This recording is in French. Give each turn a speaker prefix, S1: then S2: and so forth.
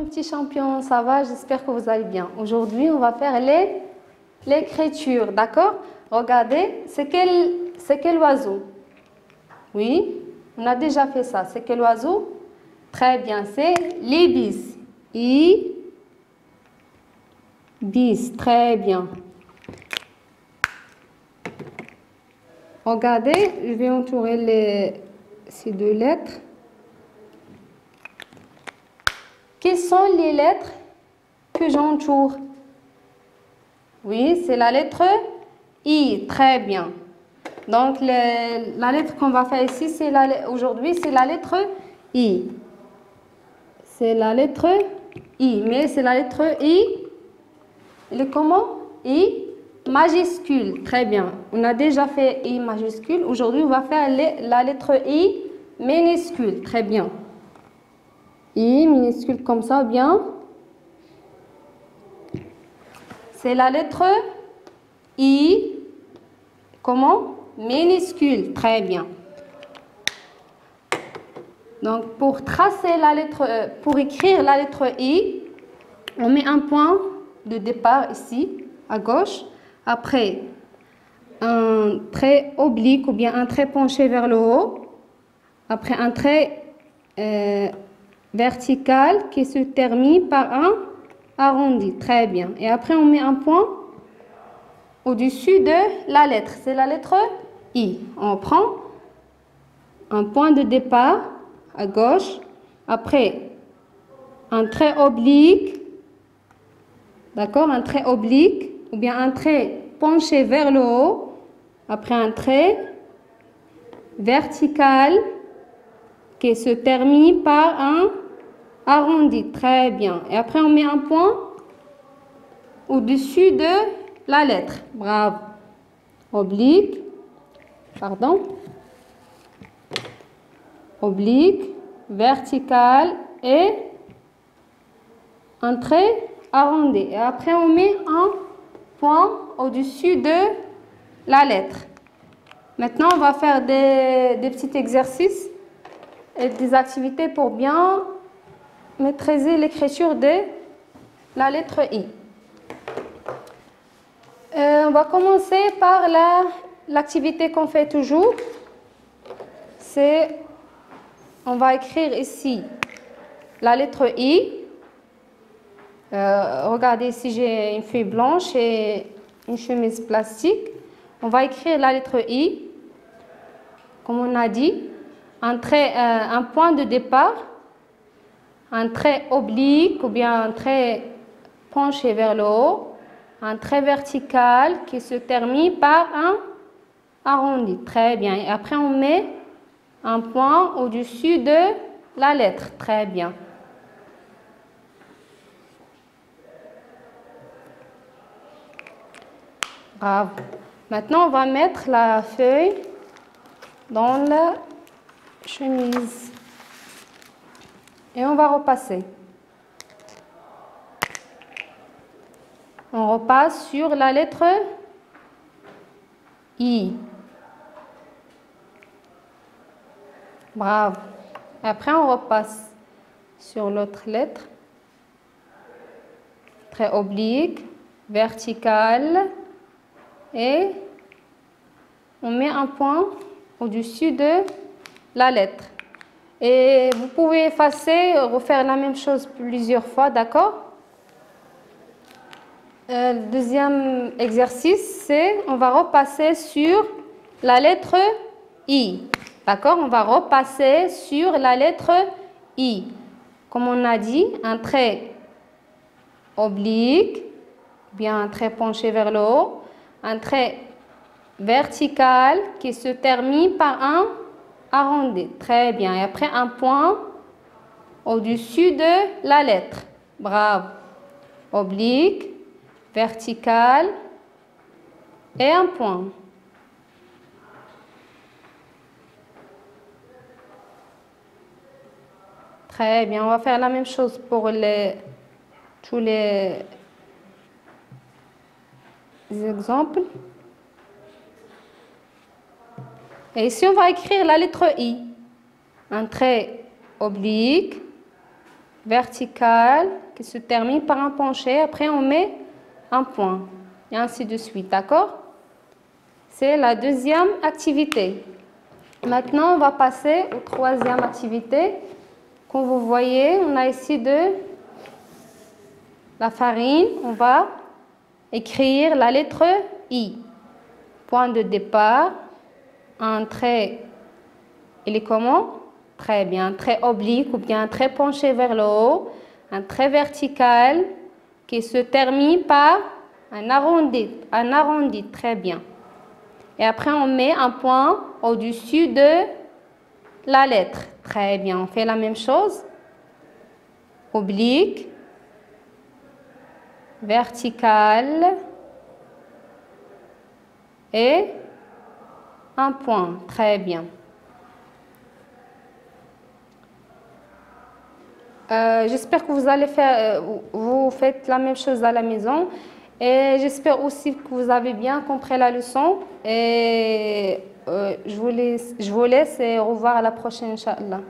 S1: petits champions, ça va? J'espère que vous allez bien. Aujourd'hui, on va faire l'écriture, d'accord? Regardez, c'est quel oiseau? Oui, on a déjà fait ça. C'est quel oiseau? Très bien, c'est l'ibis. Ibis, très bien. Regardez, je vais entourer ces deux lettres. Quelles sont les lettres que j'entoure? Oui, c'est la lettre I. Très bien. Donc, la lettre qu'on va faire ici, aujourd'hui, c'est la lettre I. C'est la lettre I. Mais c'est la lettre I. Elle est comment? I majuscule. Très bien. On a déjà fait I majuscule. Aujourd'hui, on va faire la lettre I minuscule. Très bien. I minuscule comme ça, bien. C'est la lettre I. Comment? Minuscule. Très bien. Donc, pour tracer la lettre, pour écrire la lettre I, on met un point de départ ici, à gauche. Après, un trait oblique ou bien un trait penché vers le haut. Après, un trait vertical qui se termine par un arrondi. Très bien. Et après, on met un point au-dessus de la lettre. C'est la lettre I. On prend un point de départ à gauche. Après, un trait oblique. D'accord? Un trait oblique ou bien un trait penché vers le haut. Après, un trait vertical qui se termine par un arrondi. Très bien. Et après, on met un point au-dessus de la lettre. Bravo. Oblique. Pardon. Oblique, vertical et un trait arrondi. Et après, on met un point au-dessus de la lettre. Maintenant, on va faire des petits exercices et des activités pour bien maîtriser l'écriture de la lettre I. On va commencer par l'activité qu'on fait toujours. C'est, on va écrire ici la lettre I. Regardez ici, j'ai une feuille blanche et une chemise plastique. On va écrire la lettre I. Comme on a dit, un point de départ, un trait oblique ou bien un trait penché vers le haut, un trait vertical qui se termine par un arrondi. Très bien. Et après, on met un point au-dessus de la lettre. Très bien. Bravo. Maintenant, on va mettre la feuille dans la chemise. Et on va repasser. On repasse sur la lettre I. Bravo. Après, on repasse sur l'autre lettre. Trait oblique, vertical. Et on met un point au-dessus de la lettre. Et vous pouvez effacer, refaire la même chose plusieurs fois, d'accord? Le deuxième exercice, c'est on va repasser sur la lettre I. D'accord? On va repasser sur la lettre I. Comme on a dit, un trait oblique, bien un trait penché vers le haut, un trait vertical qui se termine par un arrondi. Très bien. Et après, un point au-dessus de la lettre. Bravo. Oblique, vertical et un point. Très bien. On va faire la même chose pour tous les exemples. Et ici, on va écrire la lettre I. Un trait oblique, verticale qui se termine par un penché. Après, on met un point et ainsi de suite, d'accord? C'est la deuxième activité. Maintenant, on va passer aux troisième activité. Comme vous voyez, on a ici de la farine. On va écrire la lettre I. Point de départ, un trait, il est comment? Très bien, un trait oblique ou bien un trait penché vers le haut, un trait vertical qui se termine par un arrondi, très bien. Et après, on met un point au-dessus de la lettre. Très bien, on fait la même chose. Oblique, vertical et un point. Très bien. J'espère que vous allez faire, vous faites la même chose à la maison. Et j'espère aussi que vous avez bien compris la leçon. Et je vous laisse et au revoir à la prochaine, Inch'Allah.